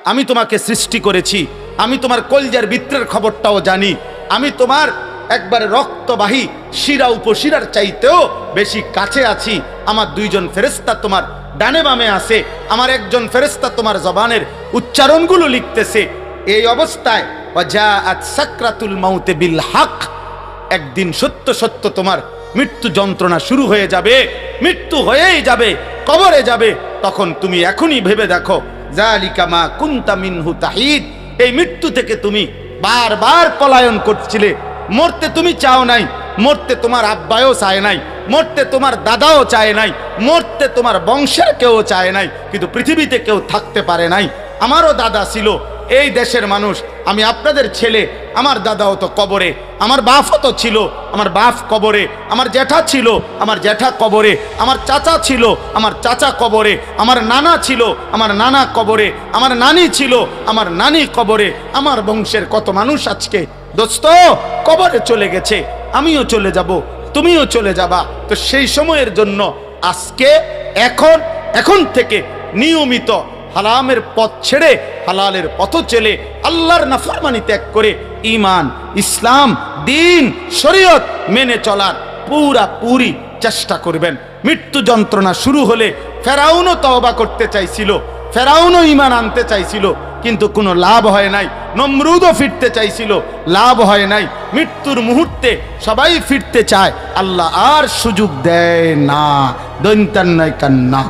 আমি তোমাকে সৃষ্টি করেছি, আমি তোমার কলজার ভিতরের খবরটাও জানি, আমি তোমার একবারে রক্তবাহী শিরা উপশিরার চাইতেও বেশি কাছে আছি। আমার দুইজন ফেরেশতা তোমার ডানে বামে আছে, আমার একজন ফেরেশতা তোমার জবানের উচ্চারণগুলো লিখতেছে। এই অবস্থায় ওয়াজাআত সাকরাতুল মাউতে বিল হক, একদিন সত্য সত্য তোমার মৃত্যু যন্ত্রণা শুরু হয়ে যাবে, মৃত্যু হয়েই যাবে, কবরে যাবে। তখন তুমি এখনই ভেবে দেখো, যালিকা মা কুনতা মিনহু তাহিদ, এই মৃত্যু থেকে তুমি বারবার পলায়ন করছিলে। মরতে তুমি চাও নাই, মরতে তোমার আব্বাও চায় নাই, মরতে তোমার দাদাও চায় নাই, মরতে তোমার বংশের কেউ চায় নাই, কিন্তু পৃথিবীতে কেউ থাকতে পারে নাই। আমারও দাদা ছিল, এই দেশের মানুষ, আমি আপনাদের ছেলে, আমার দাদাও তো কবরে, আমার বাপও তো ছিল, আমার বাপ কবরে, আমার জ্যাঠা ছিল, আমার জ্যাঠা কবরে, আমার চাচা ছিল, আমার চাচা কবরে, আমার নানা ছিল, আমার নানা কবরে, আমার নানি ছিল, আমার নানি কবরে। আমার বংশের কত মানুষ আজকে দোস্ত কবরে চলে গেছে, আমিও চলে যাব, তুমিও চলে যাবা। তো সেই সময়ের জন্য আজকে এখন থেকে নিয়মিত হারামের পথ ছেড়ে হালালের পথ চলে আল্লাহর নাফরমানি ত্যাগ করে ঈমান, ইসলাম, দ্বীন, শরীয়ত মেনে চলার পুরি চেষ্টা করবেন। মৃত্যু যন্ত্রণা শুরু হলে ফেরাউনও তওবা করতে চাইছিল, ফেরাউনও ঈমান আনতে চাইছিল, কিন্তু কোনো লাভ হয় নাই। নমরুদও ফিরতে চাইছিল, লাভ হয় নাই। মৃত্যুর মুহূর্তে সবাই ফিরতে চায়, আল্লাহ আর সুযোগ দেয় না। দৈন্তান্নয় কান্না।